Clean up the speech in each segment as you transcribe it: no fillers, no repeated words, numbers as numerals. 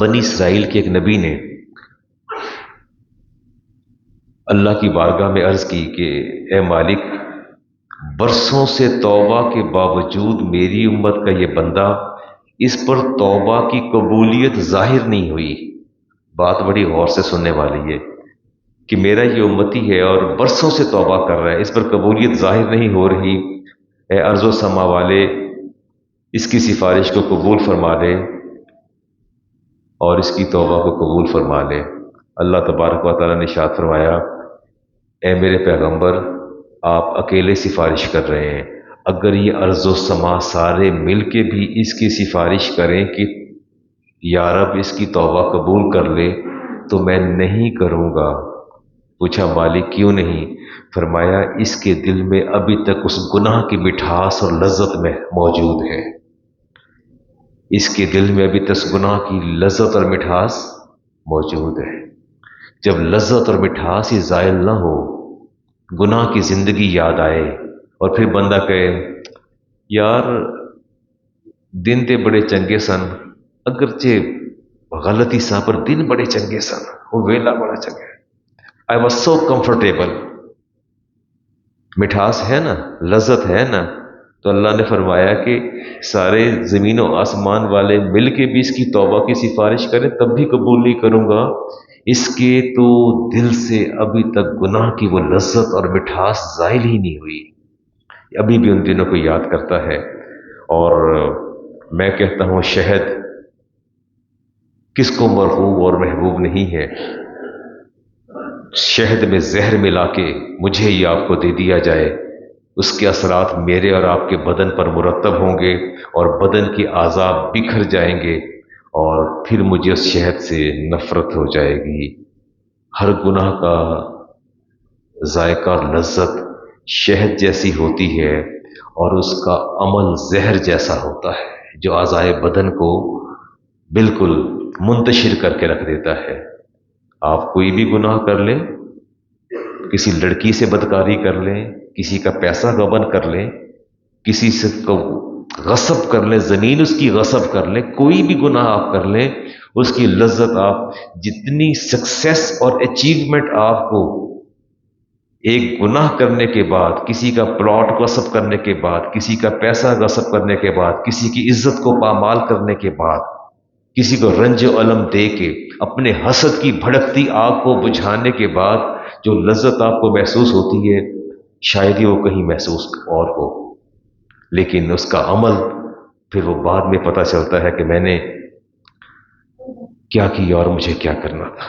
بنی اسرائیل کے ایک نبی نے اللہ کی بارگاہ میں عرض کی کہ اے مالک، برسوں سے توبہ کے باوجود میری امت کا یہ بندہ، اس پر توبہ کی قبولیت ظاہر نہیں ہوئی۔ بات بڑی غور سے سننے والی ہے کہ میرا یہ امتی ہے اور برسوں سے توبہ کر رہا ہے، اس پر قبولیت ظاہر نہیں ہو رہی۔ اے ارض و سما والے، اس کی سفارش کو قبول فرما لے اور اس کی توبہ کو قبول فرما لے۔ اللہ تبارک و تعالیٰ نے ارشاد فرمایا، اے میرے پیغمبر، آپ اکیلے سفارش کر رہے ہیں، اگر یہ ارض و سما سارے مل کے بھی اس کی سفارش کریں کہ یا رب اس کی توبہ قبول کر لے تو میں نہیں کروں گا۔ پوچھا مالک کیوں نہیں؟ فرمایا اس کے دل میں ابھی تک اس گناہ کی مٹھاس اور لذت میں موجود ہے، اس کے دل میں ابھی تک گناہ کی لذت اور مٹھاس موجود ہے۔ جب لذت اور مٹھاس ہی زائل نہ ہو، گناہ کی زندگی یاد آئے اور پھر بندہ کہے یار دن تے بڑے چنگے سن، اگرچہ غلطی سا پر دن بڑے چنگے سن، وہ ویلا بڑا چنگا ہے، آئی واز سو کمفرٹیبل، مٹھاس ہے نا، لذت ہے نا۔ تو اللہ نے فرمایا کہ سارے زمین و آسمان والے مل کے بھی اس کی توبہ کی سفارش کریں تب بھی قبول نہیں کروں گا، اس کے تو دل سے ابھی تک گناہ کی وہ لذت اور مٹھاس زائل ہی نہیں ہوئی، ابھی بھی ان دنوں کو یاد کرتا ہے۔ اور میں کہتا ہوں شہد کس کو مرغوب اور محبوب نہیں ہے؟ شہد میں زہر ملا کے مجھے یہ آپ کو دے دیا جائے، اس کے اثرات میرے اور آپ کے بدن پر مرتب ہوں گے اور بدن کی اعضاء بکھر جائیں گے اور پھر مجھے اس شہد سے نفرت ہو جائے گی۔ ہر گناہ کا ذائقہ اور لذت شہد جیسی ہوتی ہے اور اس کا عمل زہر جیسا ہوتا ہے جو اعضائے بدن کو بالکل منتشر کر کے رکھ دیتا ہے۔ آپ کوئی بھی گناہ کر لیں، کسی لڑکی سے بدکاری کر لیں، کسی کا پیسہ غبن کر لیں، کسی سے کو غصب کر لیں، زمین اس کی غصب کر لیں، کوئی بھی گناہ آپ کر لیں، اس کی لذت آپ جتنی سکسیس اور اچیومنٹ آپ کو ایک گناہ کرنے کے بعد، کسی کا پلاٹ غصب کرنے کے بعد، کسی کا پیسہ غصب کرنے کے بعد، کسی کی عزت کو پامال کرنے کے بعد، کسی کو رنج و الم دے کے اپنے حسد کی بھڑکتی آگ کو بجھانے کے بعد جو لذت آپ کو محسوس ہوتی ہے شاید ہی وہ کہیں محسوس اور ہو، لیکن اس کا عمل پھر وہ بعد میں پتہ چلتا ہے کہ میں نے کیا کیا اور مجھے کیا کرنا تھا۔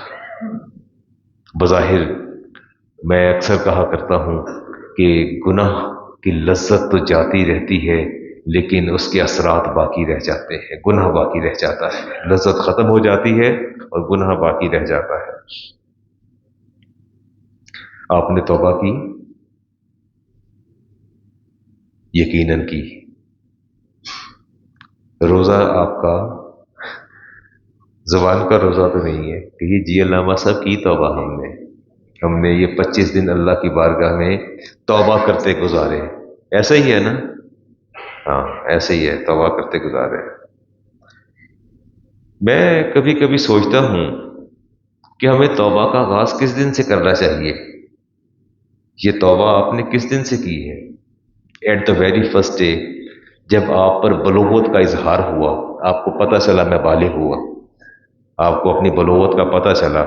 بظاہر میں اکثر کہا کرتا ہوں کہ گناہ کی لذت تو جاتی رہتی ہے لیکن اس کے اثرات باقی رہ جاتے ہیں، گناہ باقی رہ جاتا ہے، لذت ختم ہو جاتی ہے اور گناہ باقی رہ جاتا ہے۔ آپ نے توبہ کی؟ یقیناً کی۔ روزہ آپ کا زبان کا روزہ تو نہیں ہے کہ یہ جی علامہ صاحب کی توبہ ہم نے یہ 25 دن اللہ کی بارگاہ میں توبہ کرتے گزارے، ایسا ہی ہے نا؟ ہاں ایسے ہی ہے، توبہ کرتے گزارے۔ میں کبھی کبھی سوچتا ہوں کہ ہمیں توبہ کا آغاز کس دن سے کرنا چاہیے؟ یہ توبہ آپ نے کس دن سے کی ہے؟ At the very first day, جب آپ پر بلوغت کا اظہار ہوا، آپ کو پتہ چلا میں بالغ ہوا، آپ کو اپنی بلوغت کا پتہ چلا،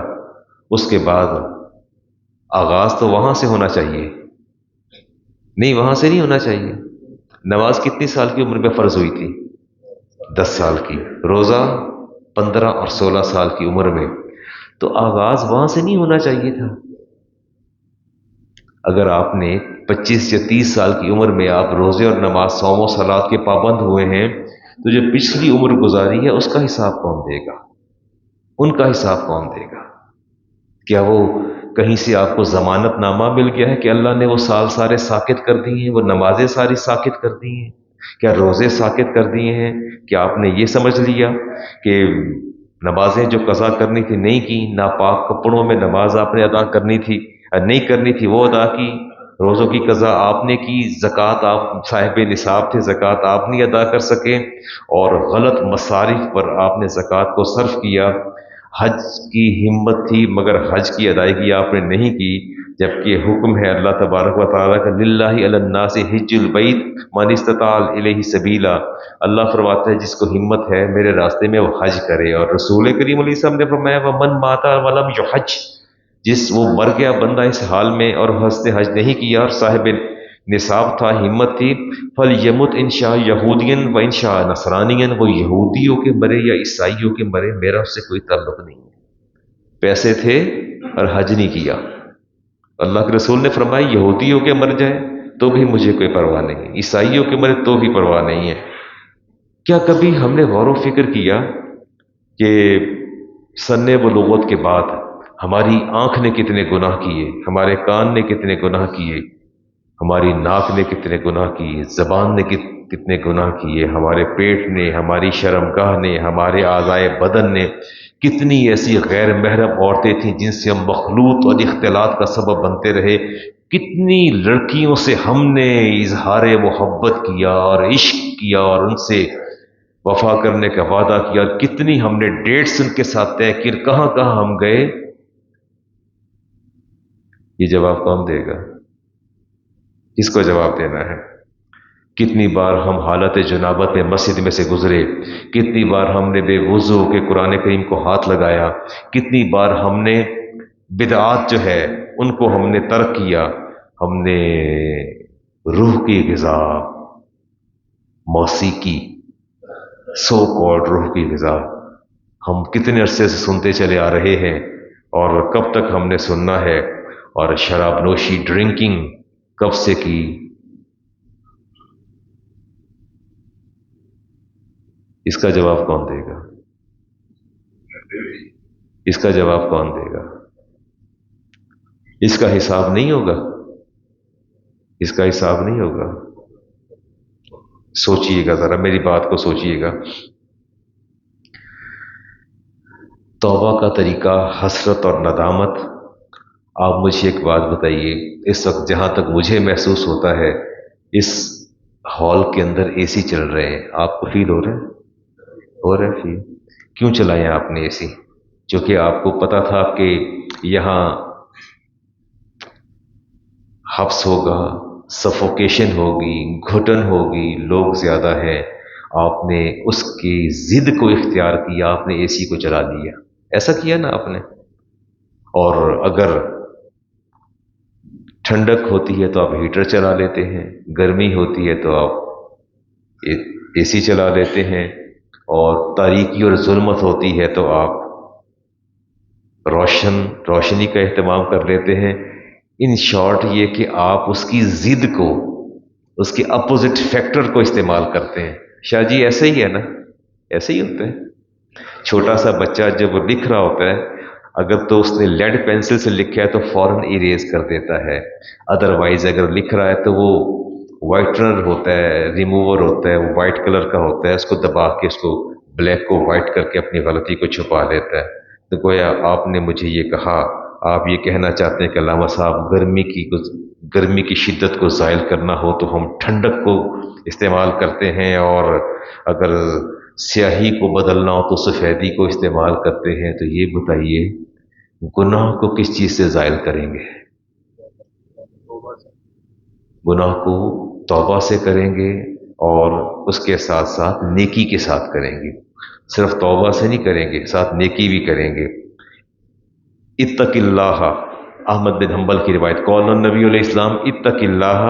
اس کے بعد آغاز تو وہاں سے ہونا چاہیے، نہیں وہاں سے نہیں ہونا چاہیے۔ نماز کتنی سال کی عمر میں فرض ہوئی تھی؟ 10 سال کی۔ روزہ 15 اور 16 سال کی عمر میں، تو آغاز وہاں سے نہیں ہونا چاہیے تھا۔ اگر آپ نے 25 یا 30 سال کی عمر میں آپ روزے اور نماز، صوم و صلات کے پابند ہوئے ہیں، تو جو پچھلی عمر گزاری ہے اس کا حساب کون دے گا؟ ان کا حساب کون دے گا؟ کیا وہ کہیں سے آپ کو ضمانت نامہ مل گیا ہے کہ اللہ نے وہ سال سارے ساقط کر دیے ہیں، وہ نمازیں ساری ساقط کر دی ہیں، کیا روزے ساقط کر دیے ہیں؟ کیا آپ نے یہ سمجھ لیا کہ نمازیں جو قضا کرنی تھی نہیں کی، ناپاک کپڑوں میں نماز آپ نے ادا کرنی تھی نہیں کرنی تھی وہ ادا کی، روزوں کی قضا آپ نے کی، زکوٰۃ آپ صاحب نصاب تھے، زکوٰۃ آپ نہیں ادا کر سکے، اور غلط مصارف پر آپ نے زکوٰۃ کو صرف کیا۔ حج کی ہمت تھی مگر حج کی ادائیگی آپ نے نہیں کی، جبکہ حکم ہے اللہ تبارک و تعالیٰ کا للہ علی الناس حج البیت من استطاع الیہ سبیلا۔ اللہ فرماتا ہے جس کو ہمت ہے میرے راستے میں وہ حج کرے، اور رسول کریم علیہ السلام نے فرمایا ومن مات ولم یحج، جس وہ مر گیا بندہ اس حال میں اور حج حج نہیں کیا اور صاحب نصاب تھا، ہمت تھی، فل یمت انشاء یہودین و انشاء نصرانین، وہ یہودیوں کے مرے یا عیسائیوں کے مرے، میرا اس سے کوئی تعلق نہیں ہے۔ پیسے تھے اور حج نہیں کیا، اللہ کے رسول نے فرمایا یہودیوں کے مر جائے تو بھی مجھے کوئی پرواہ نہیں، عیسائیوں کے مرے تو بھی پرواہ نہیں ہے۔ کیا کبھی ہم نے غور و فکر کیا کہ سن بلوغت کے بعد ہماری آنکھ نے کتنے گناہ کیے، ہمارے کان نے کتنے گناہ کیے، ہماری ناک نے کتنے گناہ کیے، زبان نے کتنے گناہ کیے، ہمارے پیٹ نے، ہماری شرمگاہ نے، ہمارے اعضائے بدن نے، کتنی ایسی غیر محرم عورتیں تھیں جن سے ہم مخلوط اور اختلاط کا سبب بنتے رہے، کتنی لڑکیوں سے ہم نے اظہار محبت کیا اور عشق کیا اور ان سے وفا کرنے کا وعدہ کیا، کتنی ہم نے ڈیٹس ان کے ساتھ طے کی، کہاں کہاں ہم گئے۔ یہ جواب کون دے گا؟ کس کو جواب دینا ہے؟ کتنی بار ہم حالت جنابت میں مسجد میں سے گزرے، کتنی بار ہم نے بے وضو کے قرآن کریم کو ہاتھ لگایا، کتنی بار ہم نے بدعات جو ہے ان کو ہم نے ترک کیا، ہم نے روح کی غذا، موسیقی، سو کالڈ روح کی غذا ہم کتنے عرصے سے سنتے چلے آ رہے ہیں، اور کب تک ہم نے سننا ہے، اور شراب نوشی ڈرنکنگ کب سے کی۔ اس کا جواب کون دے گا؟ اس کا جواب کون دے گا؟ اس کا حساب نہیں ہوگا، اس کا حساب نہیں ہوگا۔ سوچئے گا ذرا، میری بات کو سوچئے گا۔ توبہ کا طریقہ حسرت اور ندامت۔ آپ مجھے ایک بات بتائیے، اس وقت جہاں تک مجھے محسوس ہوتا ہے اس ہال کے اندر اے سی چل رہے ہیں، آپ کو فیل ہو رہا ہے؟ ہو رہا ہے فیل؟ کیوں چلایا آپ نے اے سی؟ چونکہ آپ کو پتا تھا کہ یہاں حبس ہوگا، سفوکیشن ہوگی، گھٹن ہوگی، لوگ زیادہ ہیں، آپ نے اس کی ضد کو اختیار کیا، آپ نے اے سی کو چلا دیا، ایسا کیا نا آپ نے۔ اور اگر ٹھنڈک ہوتی ہے تو آپ ہیٹر چلا لیتے ہیں، گرمی ہوتی ہے تو آپ اے سی چلا لیتے ہیں، اور تاریکی اور ظلمت ہوتی ہے تو آپ روشنی کا اہتمام کر لیتے ہیں۔ ان شارٹ یہ کہ آپ اس کی ضد کو، اس کے اپوزٹ فیکٹر کو استعمال کرتے ہیں۔ شاہ جی ایسے ہی ہے نا، ایسے ہی ہوتا ہے۔ چھوٹا سا بچہ جب وہ لکھ رہا ہوتا ہے، اگر تو اس نے لیڈ پینسل سے لکھا ہے تو فوراً ایریز کر دیتا ہے، ادروائز اگر لکھ رہا ہے تو وہ وائٹنر ہوتا ہے، ریموور ہوتا ہے، وہ وائٹ کلر کا ہوتا ہے، اس کو دبا کے اس کو بلیک کو وائٹ کر کے اپنی غلطی کو چھپا لیتا ہے۔ تو گویا آپ نے مجھے یہ کہا، آپ یہ کہنا چاہتے ہیں کہ علامہ صاحب گرمی کی شدت کو زائل کرنا ہو تو ہم ٹھنڈک کو استعمال کرتے ہیں، اور اگر سیاہی کو بدلنا ہو تو سفیدی کو استعمال کرتے ہیں۔ تو یہ بتائیے گناہ کو کس چیز سے زائل کریں گے؟ گناہ کو توبہ سے کریں گے، اور اس کے ساتھ ساتھ نیکی کے ساتھ کریں گے۔ صرف توبہ سے نہیں کریں گے، ساتھ نیکی بھی کریں گے۔ اتق اللہ، احمد بن حنبل کی روایت، قول النبی علیہ السلام اتق اللہ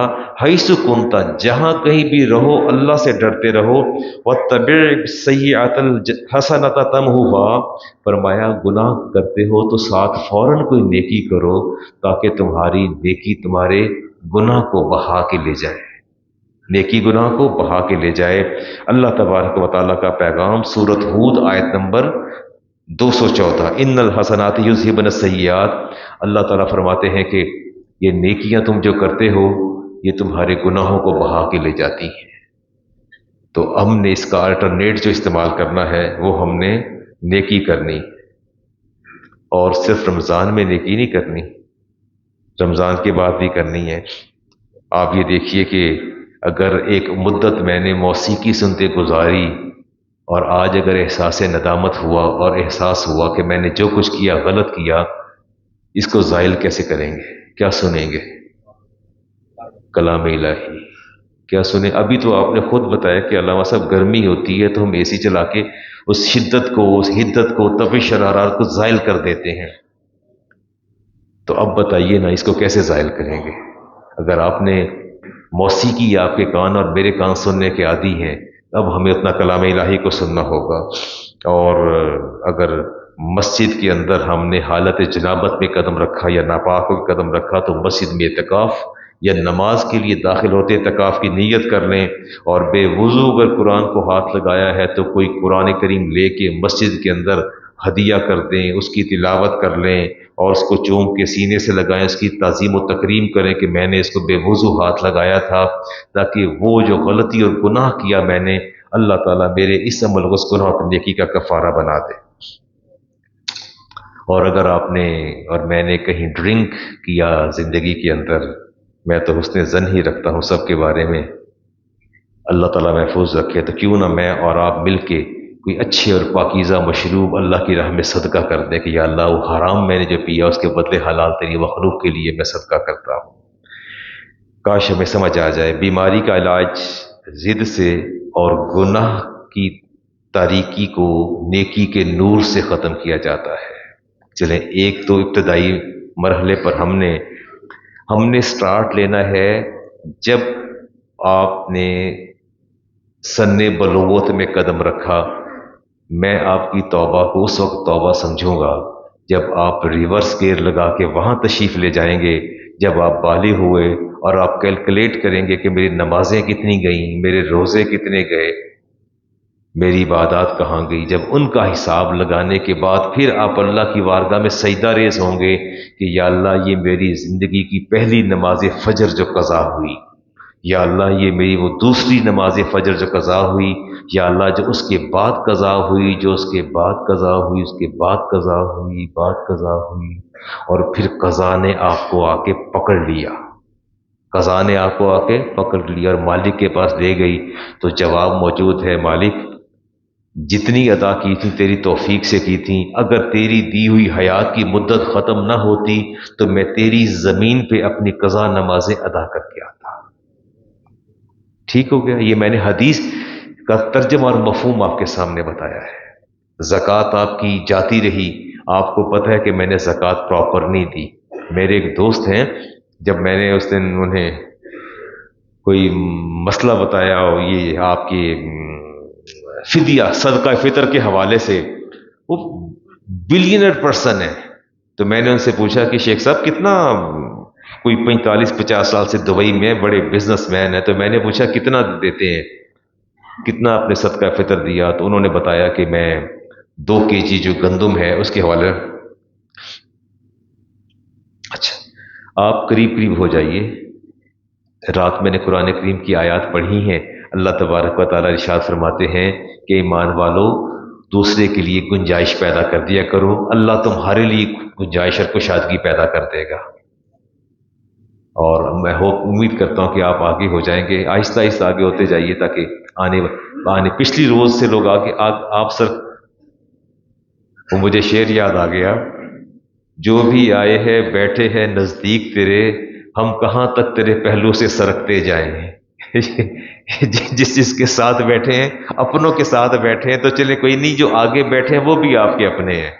حیث کنت، جہاں کہیں بھی رہو اللہ سے ڈرتے رہو، واتبع السیئۃ الحسنۃ تمحوها، فرمایا گناہ کرتے ہو تو ساتھ فوراً کوئی نیکی کرو تاکہ تمہاری نیکی تمہارے گناہ کو بہا کے لے جائے، نیکی گناہ کو بہا کے لے جائے۔ اللہ تبارک و تعالیٰ کا پیغام، سورۃ ہود آیت نمبر 214، ان الحسنات یذہبن السیئات۔ اللہ تعالیٰ فرماتے ہیں کہ یہ نیکیاں تم جو کرتے ہو یہ تمہارے گناہوں کو بہا کے لے جاتی ہیں۔ تو ہم نے اس کا الٹرنیٹ جو استعمال کرنا ہے وہ ہم نے نیکی کرنی، اور صرف رمضان میں نیکی نہیں کرنی، رمضان کے بعد بھی کرنی ہے۔ آپ یہ دیکھیے کہ اگر ایک مدت میں نے موسیقی سنتے گزاری اور آج اگر احساس ندامت ہوا اور احساس ہوا کہ میں نے جو کچھ کیا غلط کیا، اس کو زائل کیسے کریں گے؟ کیا سنیں گے؟ کلام الہی کیا سنیں؟ ابھی تو آپ نے خود بتایا کہ علامہ صاحب گرمی ہوتی ہے تو ہم اے سی چلا کے اس شدت کو، اس حدت کو، تپش شرارات کو زائل کر دیتے ہیں۔ تو اب بتائیے نا، اس کو کیسے زائل کریں گے؟ اگر آپ نے موسیقی، آپ کے کان اور میرے کان سننے کے عادی ہیں، اب ہمیں اتنا کلام الہی کو سننا ہوگا۔ اور اگر مسجد کے اندر ہم نے حالت جنابت میں قدم رکھا یا ناپاک میں قدم رکھا تو مسجد میں اعتکاف یا نماز کے لیے داخل ہوتے اعتکاف کی نیت کر لیں، اور بے وضو اگر قرآن کو ہاتھ لگایا ہے تو کوئی قرآن کریم لے کے مسجد کے اندر ہدیہ کر دیں، اس کی تلاوت کر لیں اور اس کو چوم کے سینے سے لگائیں، اس کی تعظیم و تکریم کریں کہ میں نے اس کو بے وضو ہاتھ لگایا تھا، تاکہ وہ جو غلطی اور گناہ کیا میں نے، اللہ تعالیٰ میرے اس عمل کو اس گناہ اور نیکی کا کفارہ بنا دے۔ اور اگر آپ نے اور میں نے کہیں ڈرنک کیا زندگی کے اندر، میں تو حسن ظن ہی رکھتا ہوں سب کے بارے میں، اللہ تعالیٰ محفوظ رکھے، تو کیوں نہ میں اور آپ مل کے کوئی اچھے اور پاکیزہ مشروب اللہ کی راہ میں صدقہ کر دیں کہ یا اللہ وہ حرام میں نے جو پیا اس کے بدلے حلال تیری مخلوق کے لیے میں صدقہ کرتا ہوں۔ کاش ہمیں سمجھ آ جائے بیماری کا علاج ضد سے اور گناہ کی تاریکی کو نیکی کے نور سے ختم کیا جاتا ہے۔ چلیں، ایک تو ابتدائی مرحلے پر ہم نے سٹارٹ لینا ہے جب آپ نے سن بلوغت میں قدم رکھا۔ میں آپ کی توبہ کو اس وقت توبہ سمجھوں گا جب آپ ریورس گیئر لگا کے وہاں تشریف لے جائیں گے، جب آپ بالغ ہوئے اور آپ کیلکولیٹ کریں گے کہ میری نمازیں کتنی گئیں، میرے روزے کتنے گئے، میری عبادات کہاں گئی۔ جب ان کا حساب لگانے کے بعد پھر آپ اللہ کی بارگاہ میں سجدہ ریز ہوں گے کہ یا اللہ یہ میری زندگی کی پہلی نماز فجر جو قضا ہوئی، یا اللہ یہ میری وہ دوسری نماز فجر جو قضا ہوئی، یا اللہ جو اس کے بعد قضا ہوئی، جو اس کے بعد قضا ہوئی، اس کے بعد قضا ہوئی، بعد قضا ہوئی، اور پھر قضا نے آپ کو آ کے پکڑ لیا، قضا نے آپ کو آ کے پکڑ لیا اور مالک کے پاس لے گئی، تو جواب موجود ہے، مالک جتنی ادا کی تھی تیری توفیق سے کی تھی، اگر تیری دی ہوئی حیات کی مدت ختم نہ ہوتی تو میں تیری زمین پہ اپنی قضا نمازیں ادا کر کے آتا۔ ٹھیک ہو گیا؟ یہ میں نے حدیث کا ترجمہ اور مفہوم آپ کے سامنے بتایا ہے۔ زکوٰۃ آپ کی جاتی رہی، آپ کو پتہ ہے کہ میں نے زکوٰۃ پراپر نہیں دی۔ میرے ایک دوست ہیں، جب میں نے اس دن انہیں کوئی مسئلہ بتایا، یہ آپ کی فدیہ صدقہ فطر کے حوالے سے، وہ بلینئر پرسن ہے، تو میں نے ان سے پوچھا کہ شیخ صاحب کتنا، کوئی 45-50 سال سے دبئی میں بڑے بزنس مین ہے، تو میں نے پوچھا کتنا دیتے ہیں، کتنا آپ نے صدقہ فطر دیا؟ تو انہوں نے بتایا کہ میں 2 kg جو گندم ہے اس کے حوالے۔ اچھا، آپ قریب قریب ہو جائیے۔ رات میں نے قرآن کریم کی آیات پڑھی ہیں، اللہ تبارک و تعالیٰ ارشاد فرماتے ہیں کہ ایمان والو دوسرے کے لیے گنجائش پیدا کر دیا کرو، اللہ تمہارے لیے گنجائش اور کشادگی پیدا کر دے گا۔ اور میں امید کرتا ہوں کہ آپ آگے ہو جائیں گے، آہستہ آہستہ آگے ہوتے جائیے تاکہ آنے پچھلی روز سے لوگ آگے آپ سر، وہ مجھے شعر یاد آ گیا، جو بھی آئے ہیں بیٹھے ہیں نزدیک تیرے، ہم کہاں تک تیرے پہلو سے سرکتے جائیں۔ جس کے ساتھ بیٹھے ہیں، اپنوں کے ساتھ بیٹھے ہیں، تو چلے کوئی نہیں، جو آگے بیٹھے ہیں وہ بھی آپ کے اپنے ہیں،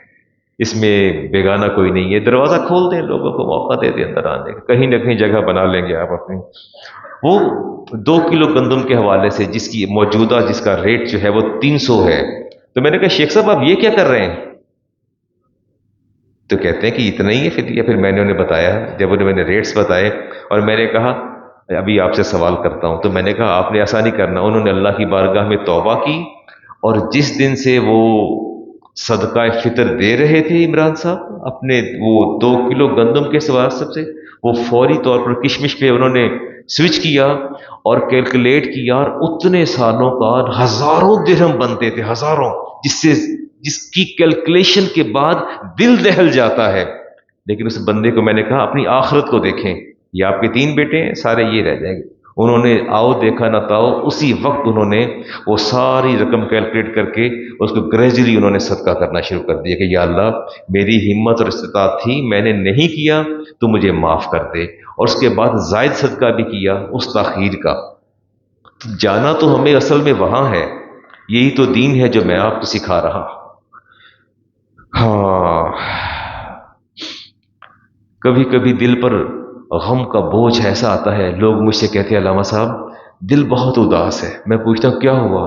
اس میں بیگانہ کوئی نہیں ہے۔ دروازہ کھول دیں، لوگوں کو موقع دے دیں اندر آنے کا، کہیں نہ کہیں جگہ بنا لیں گے آپ اپنی۔ وہ 2 کلو گندم کے حوالے سے جس کی موجودہ جس کا ریٹ جو ہے وہ 300 ہے، تو میں نے کہا شیخ صاحب آپ یہ کیا کر رہے ہیں؟ تو کہتے ہیں کہ اتنا ہی ہے فدیہ۔ پھر میں نے انہیں بتایا، جب انہیں میں نے ریٹس بتائے، اور میں نے کہا ابھی آپ سے سوال کرتا ہوں، تو میں نے کہا آپ نے ایسا نہیں کرنا۔ انہوں نے اللہ کی بارگاہ میں توبہ کی، اور جس دن سے وہ صدقہ فطر دے رہے تھے عمران صاحب اپنے وہ 2 کلو گندم کے سب سے، وہ فوری طور پر کشمش پہ انہوں نے سوئچ کیا اور کیلکولیٹ کیا، اور اتنے سالوں بعد ہزاروں درہم بنتے تھے، ہزاروں، جس کی کیلکولیشن کے بعد دل دہل جاتا ہے۔ لیکن اس بندے کو میں نے کہا اپنی آخرت کو دیکھیں، یہ آپ کے 3 بیٹے ہیں، سارے یہ رہ جائیں گے۔ انہوں نے آؤ دیکھا نہ تاؤ، اسی وقت انہوں نے وہ ساری رقم کیلکولیٹ کر کے اس کو گریجولی انہوں نے صدقہ کرنا شروع کر دیا کہ یا اللہ میری ہمت اور استطاعت تھی، میں نے نہیں کیا تو مجھے معاف کر دے، اور اس کے بعد زائد صدقہ بھی کیا اس تاخیر کا۔ جانا تو ہمیں اصل میں وہاں ہے، یہی تو دین ہے جو میں آپ کو سکھا رہا ہوں۔ ہاں، کبھی کبھی دل پر غم کا بوجھ ایسا آتا ہے، لوگ مجھ سے کہتے ہیں علامہ صاحب دل بہت اداس ہے، میں پوچھتا ہوں کیا ہوا؟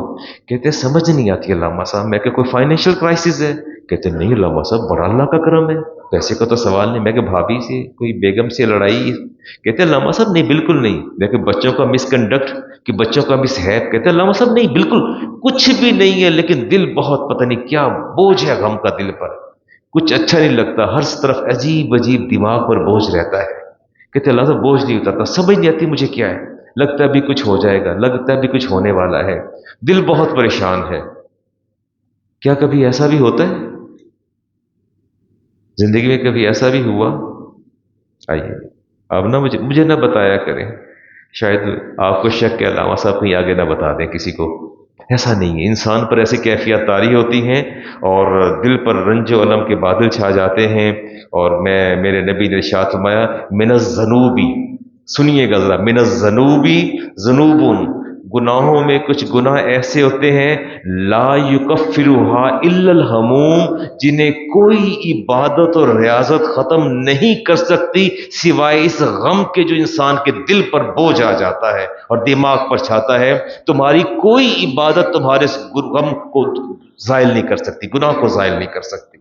کہتے ہیں سمجھ نہیں آتی علامہ صاحب، میں کہ کوئی فائنینشیل کرائسس ہے؟ کہتے ہیں نہیں علامہ صاحب بڑا اللہ کا کرم ہے، پیسے کا تو سوال نہیں۔ میں کہ بھابھی سے کوئی بیگم سے لڑائی؟ کہتے ہیں علامہ صاحب نہیں بالکل نہیں۔ میں کہ بچوں کا مس کنڈکٹ کہ بچوں کا مس ہیپ؟ کہتے ہیں علامہ صاحب نہیں بالکل کچھ بھی نہیں ہے، لیکن دل بہت پتہ نہیں کیا بوجھ ہے غم کا دل پر، کچھ اچھا نہیں لگتا، ہر طرف عجیب عجیب دماغ پر بوجھ رہتا ہے۔ کہتے اللہ تو بوجھ نہیں اترتا، سمجھ نہیں آتی مجھے کیا ہے، لگتا ہے بھی کچھ ہو جائے گا، لگتا ہے بھی کچھ ہونے والا ہے، دل بہت پریشان ہے۔ کیا کبھی ایسا بھی ہوتا ہے زندگی میں؟ کبھی ایسا بھی ہوا؟ آئیے اب نہ مجھے نہ بتایا کریں، شاید آپ کو شک کے علامہ صاحب کہیں آگے نہ بتا دیں کسی کو۔ ایسا نہیں ہے، انسان پر ایسی کیفیات طاری ہوتی ہیں اور دل پر رنج و الم کے بادل چھا جاتے ہیں۔ اور میرے نبی نے ارشاد فرمایا من الذنوبی، سنیے گا ذرا، من الذنوبی ذنوبن، گناہوں میں کچھ گناہ ایسے ہوتے ہیں لا یکفرھا الا الہموم، جنہیں کوئی عبادت اور ریاضت ختم نہیں کر سکتی سوائے اس غم کے جو انسان کے دل پر بوجھ آ جاتا ہے اور دماغ پر چھاتا ہے۔ تمہاری کوئی عبادت تمہارے اس غم کو زائل نہیں کر سکتی، گناہ کو زائل نہیں کر سکتی۔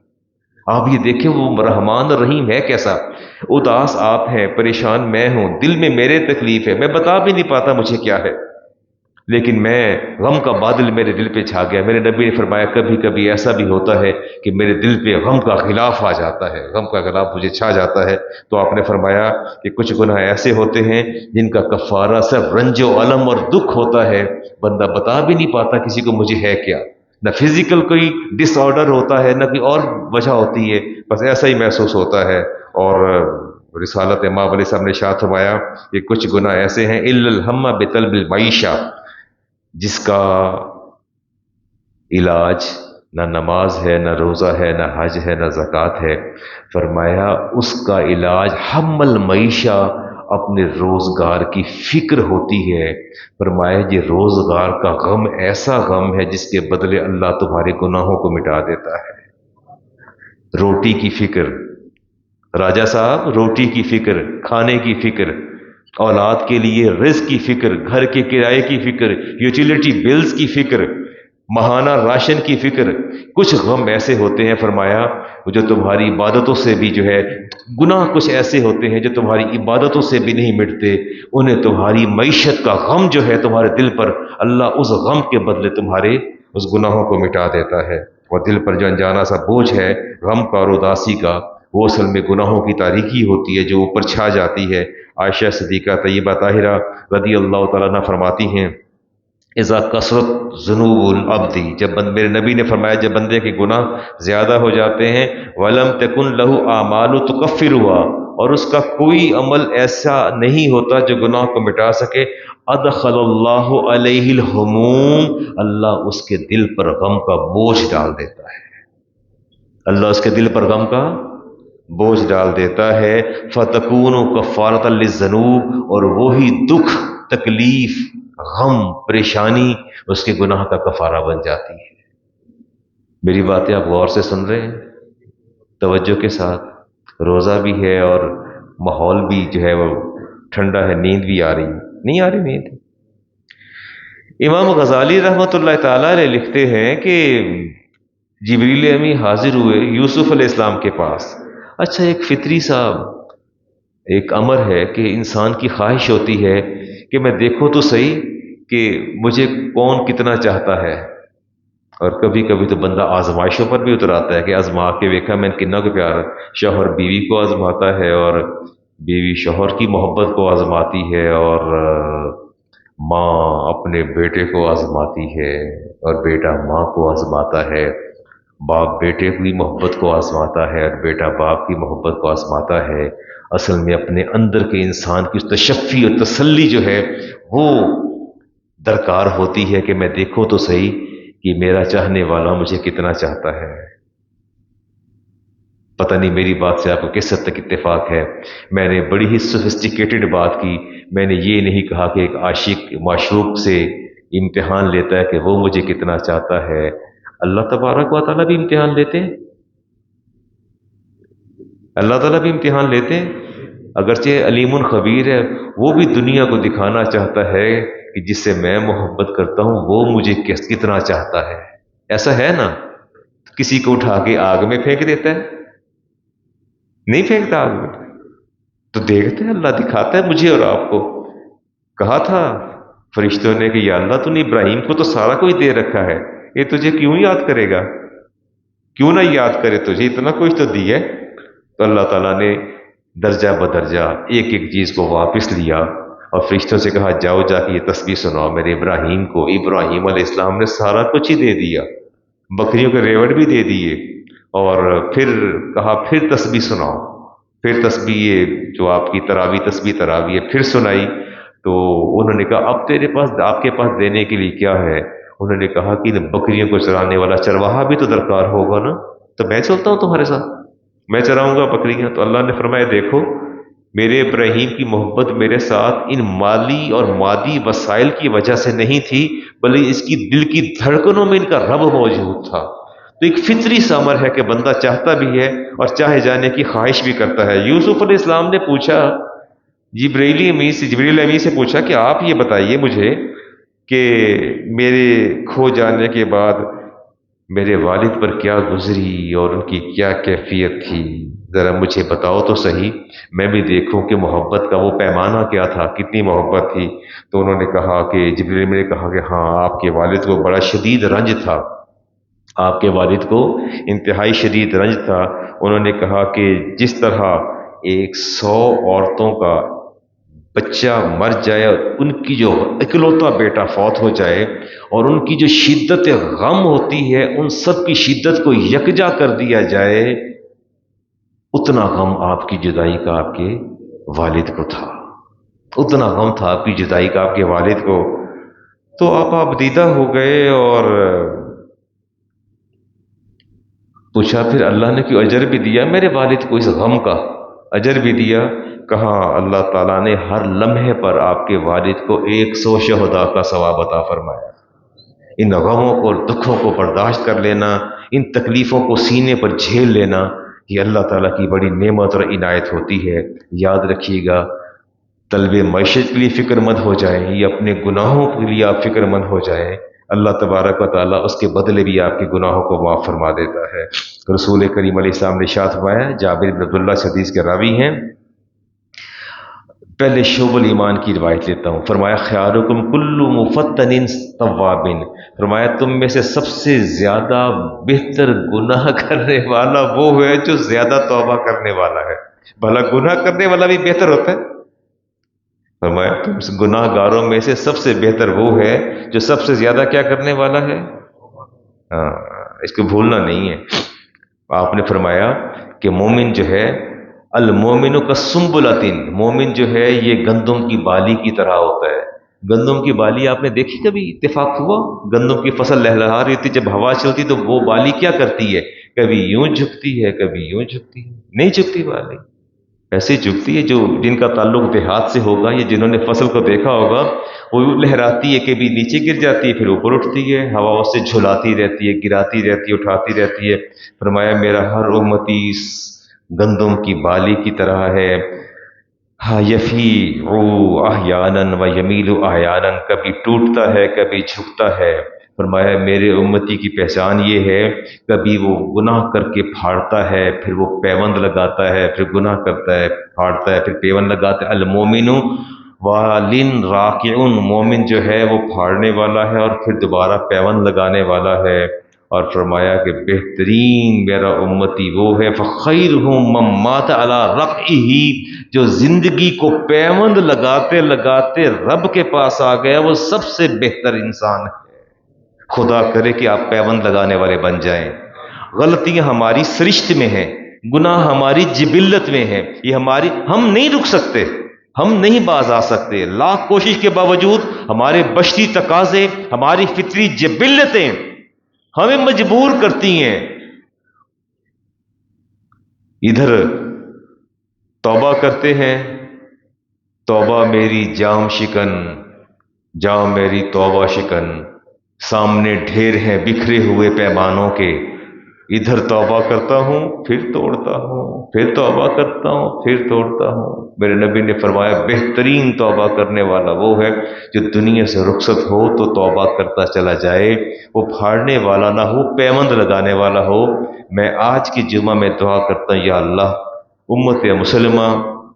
آپ یہ دیکھیں وہ رحمان اور رحیم ہے کیسا۔ اداس آپ ہیں، پریشان میں ہوں، دل میں میرے تکلیف ہے، میں بتا بھی نہیں پاتا مجھے کیا ہے، لیکن میں غم کا بادل میرے دل پہ چھا گیا۔ میرے نبی نے فرمایا کبھی کبھی ایسا بھی ہوتا ہے کہ میرے دل پہ غم کا غلاف آ جاتا ہے، غم کا غلاف مجھے چھا جاتا ہے۔ تو آپ نے فرمایا کہ کچھ گناہ ایسے ہوتے ہیں جن کا کفارہ صرف رنج و الم اور دکھ ہوتا ہے، بندہ بتا بھی نہیں پاتا کسی کو مجھے ہے کیا، نہ فزیکل کوئی ڈس آرڈر ہوتا ہے نہ کوئی اور وجہ ہوتی ہے، بس ایسا ہی محسوس ہوتا ہے۔ اور رسالت امام علیہ صاحب نے ارشاد فرمایا کہ کچھ گناہ ایسے ہیں الا الہم بطلب المعیشہ، جس کا علاج نہ نماز ہے، نہ روزہ ہے، نہ حج ہے، نہ زکوٰۃ ہے۔ فرمایا اس کا علاج ہم المعیشہ، اپنے روزگار کی فکر ہوتی ہے۔ فرمایا یہ روزگار کا غم ایسا غم ہے جس کے بدلے اللہ تمہارے گناہوں کو مٹا دیتا ہے۔ روٹی کی فکر، راجہ صاحب روٹی کی فکر، کھانے کی فکر، اولاد کے لیے رزق کی فکر، گھر کے کرائے کی فکر، یوٹیلیٹی بلز کی فکر، ماہانہ راشن کی فکر، کچھ غم ایسے ہوتے ہیں فرمایا جو تمہاری عبادتوں سے بھی جو ہے، گناہ کچھ ایسے ہوتے ہیں جو تمہاری عبادتوں سے بھی نہیں مٹتے، انہیں تمہاری معیشت کا غم جو ہے تمہارے دل پر، اللہ اس غم کے بدلے تمہارے اس گناہوں کو مٹا دیتا ہے۔ اور دل پر جو انجانا سا بوجھ ہے غم کا اور اداسی کا، وہ اصل میں گناہوں کی تاریکی ہوتی ہے جو اوپر چھا جاتی ہے۔ عائشہ صدیقہ طیبہ طاہرہ رضی اللہ تعالیٰ عنہ فرماتی ہیں اذا کثرت ذنوب العبد، جب میرے نبی نے فرمایا جب بندے کے گناہ زیادہ ہو جاتے ہیں ولم تکن لہ اعمال تکفرھا، اور اس کا کوئی عمل ایسا نہیں ہوتا جو گناہ کو مٹا سکے، ادخل اللہ علیہ الہموم، اللہ اس کے دل پر غم کا بوجھ ڈال دیتا ہے، اللہ اس کے دل پر غم کا بوجھ ڈال دیتا ہے۔ فتکون کفارۃ للذنوب، اور وہی دکھ، تکلیف، غم، پریشانی اس کے گناہ کا کفارہ بن جاتی ہے۔ میری باتیں آپ غور سے سن رہے ہیں، توجہ کے ساتھ؟ روزہ بھی ہے اور ماحول بھی جو ہے وہ ٹھنڈا ہے، نیند بھی آ رہی، نہیں آ رہی نیند؟ امام غزالی رحمۃ اللہ تعالیٰ علیہ لکھتے ہیں کہ جبریل امی حاضر ہوئے یوسف علیہ السلام کے پاس۔ اچھا ایک فطری سا ایک امر ہے کہ انسان کی خواہش ہوتی ہے کہ میں دیکھوں تو صحیح کہ مجھے کون کتنا چاہتا ہے، اور کبھی کبھی تو بندہ آزمائشوں پر بھی اتر آتا ہے کہ آزما کے دیکھا میں کتنا کو پیار، شوہر بیوی کو آزماتا ہے اور بیوی شوہر کی محبت کو آزماتی ہے، اور ماں اپنے بیٹے کو آزماتی ہے اور بیٹا ماں کو آزماتا ہے، باپ بیٹے کی محبت کو آزماتا ہے اور بیٹا باپ کی محبت کو آزماتا ہے، اصل میں اپنے اندر کے انسان کی اس تشفی اور تسلی جو ہے وہ درکار ہوتی ہے کہ میں دیکھوں تو صحیح کہ میرا چاہنے والا مجھے کتنا چاہتا ہے۔ پتہ نہیں میری بات سے آپ کو کس حد تک اتفاق ہے۔ میں نے بڑی ہی سوفسٹیکیٹڈ بات کی، میں نے یہ نہیں کہا کہ ایک عاشق معشوق سے امتحان لیتا ہے کہ وہ مجھے کتنا چاہتا ہے۔ اللہ تبارک و تعالیٰ بھی امتحان لیتے ہیں، اللہ تعالیٰ بھی امتحان لیتے ہیں، اگرچہ علیم خبیر ہے، وہ بھی دنیا کو دکھانا چاہتا ہے کہ جس سے میں محبت کرتا ہوں وہ مجھے کتنا چاہتا ہے۔ ایسا ہے نا؟ کسی کو اٹھا کے آگ میں پھینک دیتا ہے؟ نہیں پھینکتا آگ میں، تو دیکھتے ہیں اللہ دکھاتا ہے مجھے اور آپ کو۔ کہا تھا فرشتوں نے کہ یا اللہ تو نے ابراہیم کو تو سارا کوئی دے رکھا ہے، یہ تجھے کیوں یاد کرے گا؟ کیوں نہ یاد کرے، تجھے اتنا کچھ تو دی ہے۔ تو اللہ تعالیٰ نے درجہ بدرجہ ایک ایک چیز کو واپس لیا اور فرشتوں سے کہا جاؤ جا کے یہ تسبیح سناؤ میرے ابراہیم کو۔ ابراہیم علیہ السلام نے سارا کچھ ہی دے دیا، بکریوں کے ریوڑ بھی دے دیے، اور پھر کہا پھر تسبیح سناؤ، پھر تسبیح یہ جو آپ کی تراویح تسبیح تراویح ہے پھر سنائی۔ تو انہوں نے کہا اب تیرے پاس آپ کے پاس دینے کے لیے کیا ہے؟ انہوں نے کہا کہ بکریوں کو چرانے والا چرواہا بھی تو درکار ہوگا نا، تو میں چلتا ہوں تمہارے ساتھ، میں چراؤں گا بکریاں۔ تو اللہ نے فرمایا دیکھو میرے ابراہیم کی محبت میرے ساتھ ان مالی اور مادی وسائل کی وجہ سے نہیں تھی، بلکہ اس کی دل کی دھڑکنوں میں ان کا رب موجود تھا۔ تو ایک فطری سا امر ہے کہ بندہ چاہتا بھی ہے اور چاہے جانے کی خواہش بھی کرتا ہے۔ یوسف علیہ السلام نے پوچھا جبریل امین سے پوچھا کہ آپ یہ بتائیے مجھے کہ میرے کھو جانے کے بعد میرے والد پر کیا گزری اور ان کی کیا کیفیت تھی، ذرا مجھے بتاؤ تو صحیح، میں بھی دیکھوں کہ محبت کا وہ پیمانہ کیا تھا، کتنی محبت تھی۔ تو انہوں نے کہا کہ جبریل نے کہا کہ ہاں آپ کے والد کو بڑا شدید رنج تھا، آپ کے والد کو انتہائی شدید رنج تھا۔ انہوں نے کہا کہ جس طرح 100 عورتوں کا بچہ مر جائے اور ان کی جو اکلوتا بیٹا فوت ہو جائے اور ان کی جو شدت غم ہوتی ہے ان سب کی شدت کو یکجا کر دیا جائے، اتنا غم آپ کی جدائی کا آپ کے والد کو تھا، اتنا غم تھا آپ کی جدائی کا آپ کے والد کو۔ تو آپ دیدہ ہو گئے اور پوچھا پھر اللہ نے کیوں اجر بھی دیا میرے والد کو، اس غم کا اجر بھی دیا؟ کہا اللہ تعالیٰ نے ہر لمحے پر آپ کے والد کو 100 شہداء کا ثواب عطا فرمایا۔ ان غموں کو اور دکھوں کو برداشت کر لینا، ان تکلیفوں کو سینے پر جھیل لینا، یہ اللہ تعالیٰ کی بڑی نعمت اور عنایت ہوتی ہے۔ یاد رکھیے گا، طلب معیشت کے لیے فکر مند ہو جائیں یا اپنے گناہوں کے لیے آپ فکر مند ہو جائیں، اللہ تبارک و تعالیٰ اس کے بدلے بھی آپ کے گناہوں کو معاف فرما دیتا ہے۔ رسول کریم علیہ السلام نے ارشاد فرمایا، جابر بن عبداللہ سے حدیث کے راوی ہیں، پہلے شعب الایمان کی روایت لیتا ہوں، فرمایا خیارکم کل مفتن تواب، فرمایا تم میں سے سب سے زیادہ بہتر گناہ کرنے والا وہ ہے جو زیادہ توبہ کرنے والا ہے۔ بھلا گناہ کرنے والا بھی بہتر ہوتا ہے؟ فرمایا تم گناہ گاروں میں سے سب سے بہتر وہ ہے جو سب سے زیادہ کیا کرنے والا ہے؟ ہاں، اس کو بھولنا نہیں ہے۔ آپ نے فرمایا کہ مومن جو ہے المومن کا سنبلاتن، مومن جو ہے یہ گندم کی بالی کی طرح ہوتا ہے۔ گندم کی بالی آپ نے دیکھی کبھی؟ اتفاق ہوا گندم کی فصل لہلہا رہی تھی، جب ہوا چلتی تو وہ بالی کیا کرتی ہے؟ کبھی یوں جھکتی ہے کبھی یوں جھکتی ہے، نہیں جھکتی بالی، ایسے جھکتی ہے۔ جو جن کا تعلق دیہات سے ہوگا یا جنہوں نے فصل کو دیکھا ہوگا، وہ لہراتی ہے، کبھی نیچے گر جاتی ہے پھر اوپر اٹھتی ہے، ہوا اس سے جھلاتی رہتی ہے، گراتی رہتی ہے، اٹھاتی رہتی ہے۔ فرمایا میرا ہر امتی گندم کی بالی کی طرح ہے، ہاں یفیع احیانا و یمیل احیانا، کبھی ٹوٹتا ہے کبھی جھکتا ہے۔ فرمایا میرے امتی کی پہچان یہ ہے، کبھی وہ گناہ کر کے پھاڑتا ہے پھر وہ پیوند لگاتا ہے، پھر گناہ کرتا ہے پھاڑتا ہے پھر پیوند لگاتا ہے۔ المومن والن راکعن، مومن جو ہے وہ پھاڑنے والا ہے اور پھر دوبارہ پیوند لگانے والا ہے۔ اور فرمایا کہ بہترین میرا امتی وہ ہے، فخیرہم من مات علی رقعہ، جو زندگی کو پیوند لگاتے لگاتے رب کے پاس آ گیا، وہ سب سے بہتر انسان ہے۔ خدا کرے کہ آپ پیوند لگانے والے بن جائیں، غلطیاں ہماری سرشت میں ہیں، گناہ ہماری جبلت میں ہیں، یہ ہماری، ہم نہیں رک سکتے، ہم نہیں باز آ سکتے، لاکھ کوشش کے باوجود ہمارے بشری تقاضے، ہماری فطری جبلتیں ہمیں مجبور کرتی ہیں۔ ادھر توبہ کرتے ہیں، توبہ میری جام شکن، جام میری توبہ شکن، سامنے ڈھیر ہیں بکھرے ہوئے پیمانوں کے، ادھر توبہ کرتا ہوں پھر توڑتا ہوں، پھر توبہ کرتا ہوں پھر توڑتا ہوں۔ میرے نبی نے فرمایا بہترین توبہ کرنے والا وہ ہے جو دنیا سے رخصت ہو تو توبہ کرتا چلا جائے، وہ پھاڑنے والا نہ ہو، پیوند لگانے والا ہو۔ میں آج کی جمعہ میں دعا کرتا ہوں، یا اللہ امت مسلمہ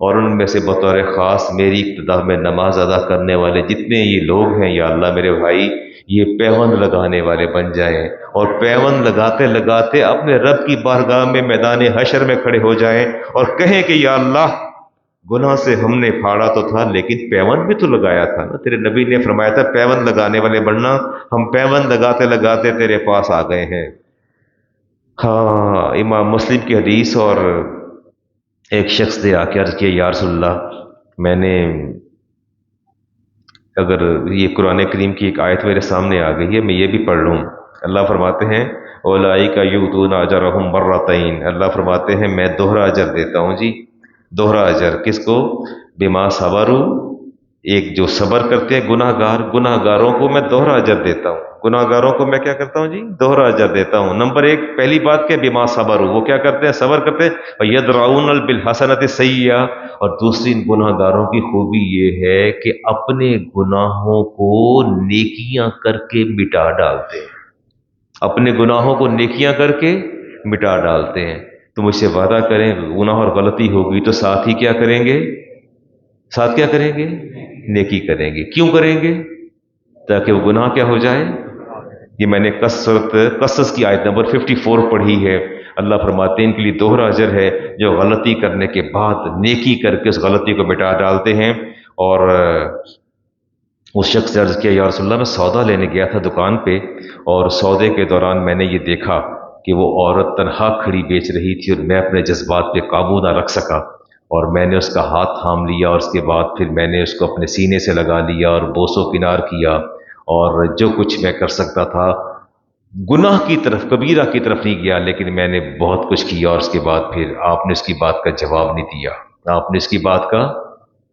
اور ان میں سے بطور خاص میری ابتدا میں نماز ادا کرنے والے جتنے یہ لوگ ہیں، یا اللہ میرے بھائی یہ پیوند لگانے والے بن جائیں، اور پیوند لگاتے لگاتے اپنے رب کی بارگاہ میں میدان حشر میں کھڑے ہو جائیں اور کہیں کہ یا اللہ گناہ سے ہم نے پھاڑا تو تھا لیکن پیوند بھی تو لگایا تھا نا، تیرے نبی نے فرمایا تھا پیوند لگانے والے بننا، ہم پیوند لگاتے لگاتے تیرے پاس آ گئے ہیں۔ ہاں، امام مسلم کی حدیث، اور ایک شخص نے آ کے عرض کیا یا رسول اللہ، میں نے، اگر یہ قرآن کریم کی ایک آیت میرے سامنے آ گئی ہے میں یہ بھی پڑھ لوں۔ اللہ فرماتے ہیں اولئک یؤتون اجرہم مرتین، اللہ فرماتے ہیں میں دوہرا اجر دیتا ہوں جی، دوہرا اجر کس کو؟ بما صبروا، ایک جو صبر کرتے ہیں گناہ گار، گناہ گاروں کو میں دوہرا اجر دیتا ہوں، گناہ گاروں کو میں کیا کرتا ہوں جی؟ دوہرا اجر دیتا ہوں۔ نمبر ایک، پہلی بات کہ بما صبروا، وہ کیا کرتے ہیں؟ صبر کرتے ہیں، وَيَدْرَؤُونَ بِالْحَسَنَةِ السَّيِّئَةَ، اور دوسری ان گناہ گاروں کی خوبی یہ ہے کہ اپنے گناہوں کو نیکیاں کر کے مٹا ڈالتے ہیں، اپنے گناہوں کو نیکیاں کر کے مٹا ڈالتے ہیں۔ تو مجھ سے وعدہ کریں گناہ اور غلطی ہوگی تو ساتھ ہی کیا کریں گے؟ ساتھ کیا کریں گے؟ نیکی کریں گے۔ کیوں کریں گے؟ تاکہ وہ گناہ کیا ہو جائے؟ یہ میں نے قصص کی آیت نمبر 54 پڑھی ہے، اللہ فرماتے ہیں ان کے لیے دوہرا اجر ہے جو غلطی کرنے کے بعد نیکی کر کے اس غلطی کو مٹا ڈالتے ہیں۔ اور اس شخص سے عرض کیا یا رسول اللہ میں سودا لینے گیا تھا دکان پہ، اور سودے کے دوران میں نے یہ دیکھا کہ وہ عورت تنہا کھڑی بیچ رہی تھی، اور میں اپنے جذبات پہ قابو نہ رکھ سکا، اور میں نے اس کا ہاتھ تھام لیا، اور اس کے بعد پھر میں نے اس کو اپنے سینے سے لگا لیا اور بوس و کنار کیا، اور جو کچھ میں کر سکتا تھا گناہ کی طرف، کبیرہ کی طرف نہیں گیا، لیکن میں نے بہت کچھ کیا، اور اس کے بعد پھر آپ نے اس کی بات کا جواب نہیں دیا، آپ نے اس کی بات کا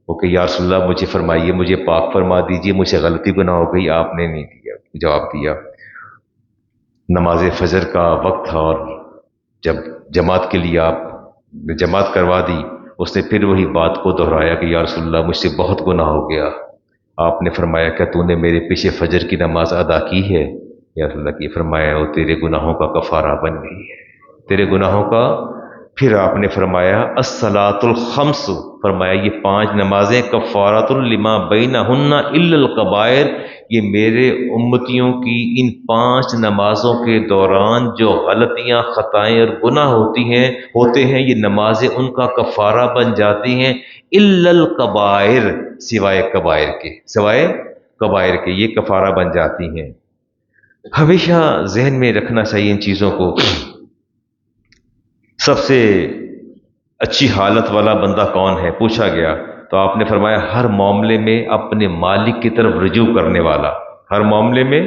وہ کہ یا رسول اللہ مجھے فرمائیے، مجھے پاک فرما دیجئے، مجھ سے غلطی گناہ ہو گئی، آپ نے نہیں دیا جواب دیا۔ نماز فجر کا وقت تھا، اور جب جماعت کے لیے آپ نے جماعت کروا دی، اس نے پھر وہی بات کو دہرایا کہ یا رسول اللہ مجھ سے بہت گناہ ہو گیا۔ آپ نے فرمایا کیا تو نے میرے پیچھے فجر کی نماز ادا کی ہے؟ یا رسول اللہ کی فرمایا وہ تیرے گناہوں کا کفارہ بن گئی ہے، تیرے گناہوں کا۔ پھر آپ نے فرمایا الصلاۃ الخمس، فرمایا یہ 5 نمازیں کفارۃ لما بینہن الا الکبائر، یہ میرے امتیوں کی ان 5 نمازوں کے دوران جو غلطیاں، خطائیں اور گناہ ہوتے ہیں یہ نمازیں ان کا کفارہ بن جاتی ہیں، الا الکبائر، سوائے کبائر کے، سوائے کبائر کے یہ کفارہ بن جاتی ہیں۔ ہمیشہ ذہن میں رکھنا چاہیے ان چیزوں کو۔ سب سے اچھی حالت والا بندہ کون ہے پوچھا گیا، تو آپ نے فرمایا ہر معاملے میں اپنے مالک کی طرف رجوع کرنے والا، ہر معاملے میں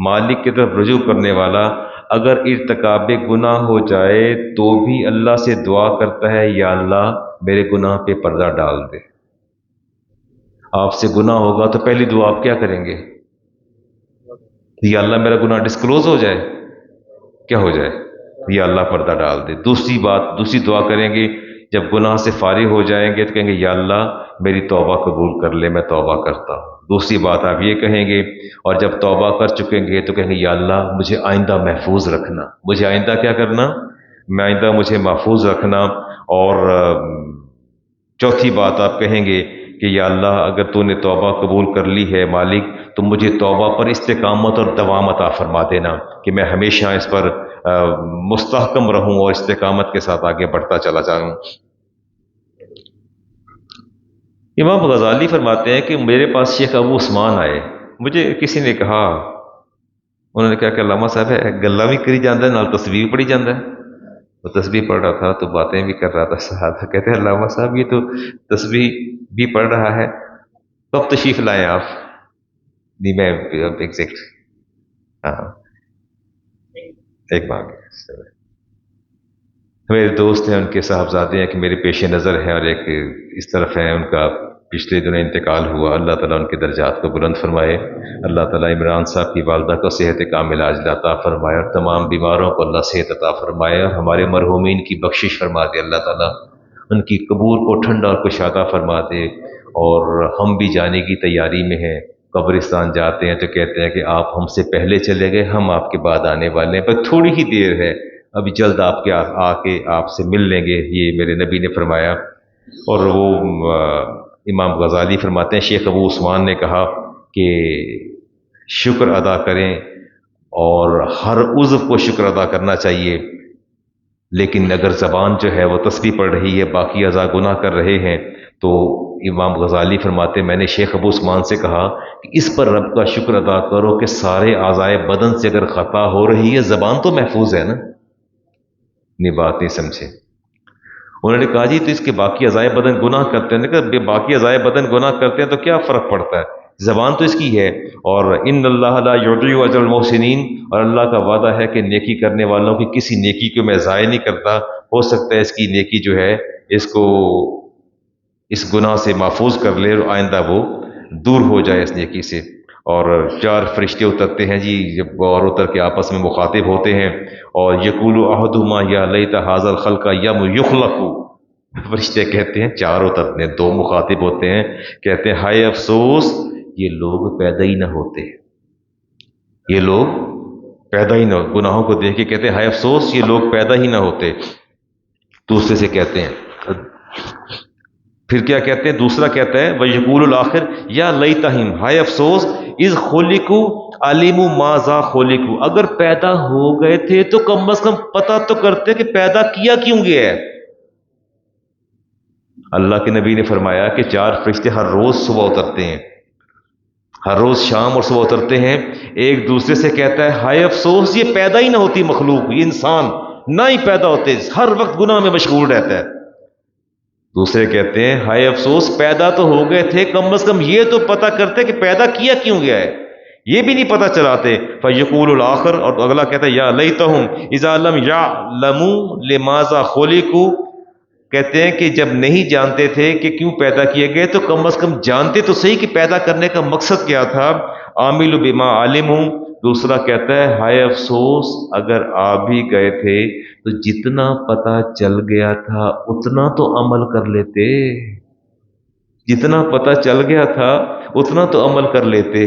مالک کی طرف رجوع کرنے والا، اگر ارتکاب گناہ ہو جائے تو بھی اللہ سے دعا کرتا ہے یا اللہ میرے گناہ پہ پردہ ڈال دے۔ آپ سے گناہ ہوگا تو پہلی دعا آپ کیا کریں گے؟ یا اللہ میرا گناہ ڈسکلوز ہو جائے، کیا ہو جائے؟ یا اللہ پردہ ڈال دے۔ دوسری دعا کریں گے جب گناہ سے فارغ ہو جائیں گے تو کہیں گے یا اللہ میری توبہ قبول کر لے، میں توبہ کرتا ہوں۔ دوسری بات آپ یہ کہیں گے، اور جب توبہ کر چکیں گے تو کہیں گے یا اللہ مجھے آئندہ محفوظ رکھنا، مجھے آئندہ کیا کرنا؟ میں آئندہ مجھے محفوظ رکھنا۔ اور چوتھی بات آپ کہیں گے کہ یا اللہ اگر تو نے توبہ قبول کر لی ہے مالک تو مجھے توبہ پر استقامت اور دوام عطا فرما دینا کہ میں ہمیشہ اس پر مستحکم رہوں اور استقامت کے ساتھ آگے بڑھتا چلا جاؤں۔ امام غزالی فرماتے ہیں کہ میرے پاس شیخ ابو عثمان آئے، مجھے کسی نے کہا، انہوں نے کہا کہ علامہ صاحب ہے گلا بھی کری جاتا ہے نال تسبیح بھی پڑھی جاتا ہے. وہ تسبیح پڑھ رہا تھا تو باتیں بھی کر رہا تھا. صحابہ کہتے ہیں علامہ صاحب یہ تو تسبیح بھی پڑھ رہا ہے، کب تشریف لائیں آپ؟ نہیں میں ایگزیکٹ ہاں ایک بات میرے دوست ہیں، ان کے صاحبزادے ہیں کہ میرے پیش نظر ہیں، اور ایک اس طرف ہیں ان کا پچھلے دنوں انتقال ہوا. اللہ تعالیٰ ان کے درجات کو بلند فرمائے. اللہ تعالیٰ عمران صاحب کی والدہ کو صحت کاملہ عاجلہ عطا فرمائے، اور تمام بیماروں کو اللہ صحت عطا فرمائے، اور ہمارے مرحومین کی بخشش فرما دے. اللہ تعالیٰ ان کی قبور کو ٹھنڈا اور کشادہ فرما دے. اور ہم بھی جانے کی تیاری میں ہیں. قبرستان جاتے ہیں تو کہتے ہیں کہ آپ ہم سے پہلے چلے گئے، ہم آپ کے بعد آنے والے ہیں، بس تھوڑی ہی دیر ہے، ابھی جلد آپ کے آ کے آپ سے مل لیں گے، یہ میرے نبی نے فرمایا. اور وہ امام غزالی فرماتے ہیں شیخ ابو عثمان نے کہا کہ شکر ادا کریں، اور ہر عضو کو شکر ادا کرنا چاہیے، لیکن اگر زبان جو ہے وہ تسبیح پڑھ رہی ہے، باقی اعضاء گناہ کر رہے ہیں، تو امام غزالی فرماتے میں نے شیخ ابو عثمان سے کہا کہ اس پر رب کا شکر ادا کرو کہ سارے اعضائے بدن سے اگر خطا ہو رہی ہے، زبان تو محفوظ ہے نا. نہیں بات نہیں سمجھے. انہوں نے کہا جی تو اس کے باقی اعضائے بدن گناہ کرتے ہیں. کہ باقی اعضائے بدن گناہ کرتے ہیں تو کیا فرق پڑتا ہے، زبان تو اس کی ہے. اور ان اللہ لا یضیع اجر المحسنین، اور اللہ کا وعدہ ہے کہ نیکی کرنے والوں کی کسی نیکی کو میں ضائع نہیں کرتا. ہو سکتا ہے اس کی نیکی جو ہے اس کو اس گناہ سے محفوظ کر لے، اور آئندہ وہ دور ہو جائے اس نیکی سے. اور 4 فرشتے اترتے ہیں جی، جب اور اتر کے آپس میں مخاطب ہوتے ہیں، اور یقول احدہما یا لیت ھذا الخلق یم یخلق. فرشتے کہتے ہیں 4 اترتے ہیں، 2 مخاطب ہوتے ہیں، کہتے ہیں ہائے افسوس یہ لوگ پیدا ہی نہ ہوتے، یہ لوگ پیدا ہی نہ ہو. گناہوں کو دیکھ کے کہتے ہیں ہائے افسوس یہ لوگ پیدا ہی نہ ہوتے. دوسرے سے کہتے ہیں، پھر کیا کہتے ہیں، دوسرا کہتا ہے وَيَقُولُ الْآخِرُ یا لیتہم، ہائے افسوس اذ خُلِقُوا عَلِمُوا مَاذَا خُلِقُوا، اگر پیدا ہو گئے تھے تو کم از کم پتہ تو کرتے کہ پیدا کیا کیوں گیا ہے. اللہ کے نبی نے فرمایا کہ 4 فرشتے ہر روز صبح اترتے ہیں، ہر روز شام اور صبح اترتے ہیں. ایک دوسرے سے کہتا ہے ہائے افسوس یہ پیدا ہی نہ ہوتی مخلوق، یہ انسان نہ ہی پیدا ہوتے، ہر وقت گناہ میں مشغول رہتا ہے. دوسرے کہتے ہیں ہائے افسوس پیدا تو ہو گئے تھے، کم از کم یہ تو پتہ کرتے کہ پیدا کیا کیوں گیا ہے، یہ بھی نہیں پتہ چلاتے. فیقول الآخر، اور اگلا کہتا ہے یا لیتہم اذا لم یعلموا لماذا خلقوا، کہتے ہیں کہ جب نہیں جانتے تھے کہ کیوں پیدا کیے گئے تو کم از کم جانتے تو صحیح کہ پیدا کرنے کا مقصد کیا تھا. عامل بما علموا. دوسرا کہتا ہے ہائے افسوس اگر آ بھی گئے تھے تو جتنا پتہ چل گیا تھا اتنا تو عمل کر لیتے، جتنا پتہ چل گیا تھا اتنا تو عمل کر لیتے.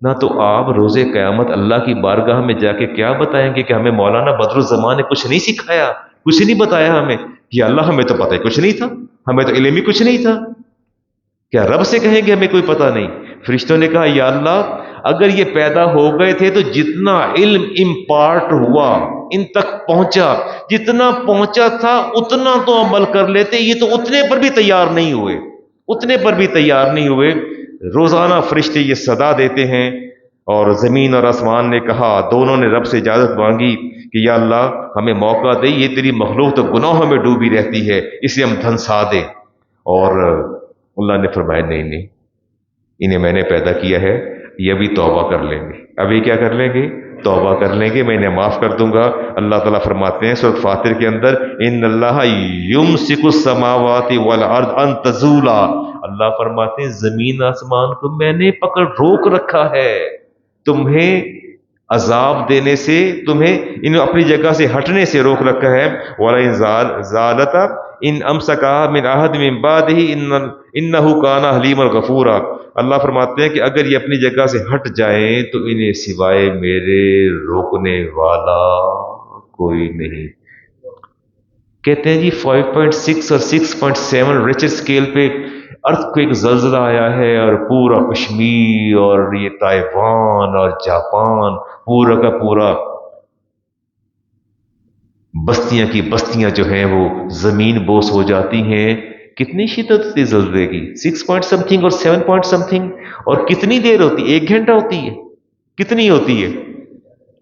نہ تو آپ روز قیامت اللہ کی بارگاہ میں جا کے کیا بتائیں گے کہ ہمیں مولانا بدر الزمان نے کچھ نہیں سکھایا، کچھ نہیں بتایا ہمیں. کہ اللہ ہمیں تو پتہ ہی کچھ نہیں تھا، ہمیں تو علم ہی کچھ نہیں تھا. کیا رب سے کہیں گے ہمیں کوئی پتہ نہیں؟ فرشتوں نے کہا یا اللہ اگر یہ پیدا ہو گئے تھے تو جتنا علم امپارٹ ہوا ان تک پہنچا، جتنا پہنچا تھا اتنا تو عمل کر لیتے. یہ تو اتنے پر بھی تیار نہیں ہوئے، اتنے پر بھی تیار نہیں ہوئے. روزانہ فرشتے یہ صدا دیتے ہیں، اور زمین اور آسمان نے کہا، دونوں نے رب سے اجازت مانگی کہ یا اللہ ہمیں موقع دے، یہ تیری مخلوق تو گناہوں میں ڈوبی رہتی ہے، اسے ہم دھنسا دیں. اور اللہ نے فرمایا نہیں، انہیں میں نے پیدا کیا ہے، یہ بھی توبہ کر لیں گے. ابھی کیا کر لیں گے؟ توبہ کر لیں گے، میں انہیں معاف کر دوں گا. اللہ تعالیٰ فرماتے ہیں سورۃ فاطر کے اندر ان اللہ یمسک السماوات والارض ان تزولا، اللہ فرماتے ہیں زمین آسمان کو میں نے پکڑ روک رکھا ہے تمہیں عذاب دینے سے، تمہیں ان اپنی جگہ سے ہٹنے سے روک رکھا ہے. وَلَئِن زَالَتَا ان امسکا من احد من بعدہ انہ کان حلیما غفورا. اللہ فرماتے ہیں کہ اگر یہ اپنی جگہ سے ہٹ جائیں تو انہیں سوائے میرے روکنے والا کوئی نہیں. کہتے ہیں جی 5.6 اور 6.7 ریچر اسکیل پہ ارتھ کو ایک زلزلہ آیا ہے، اور پورا کشمیر اور یہ تائیوان اور جاپان پورا کا پورا بستیاں کی بستیاں جو ہیں وہ زمین بوس ہو جاتی ہیں. کتنی شدت ہوتی ہے زلزلے کی؟ 6 پوائنٹ سمتھنگ اور 7 پوائنٹ سمتھنگ. اور کتنی دیر ہوتی ہے؟ 1 گھنٹہ ہوتی ہے؟ کتنی ہوتی ہے؟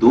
2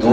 2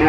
2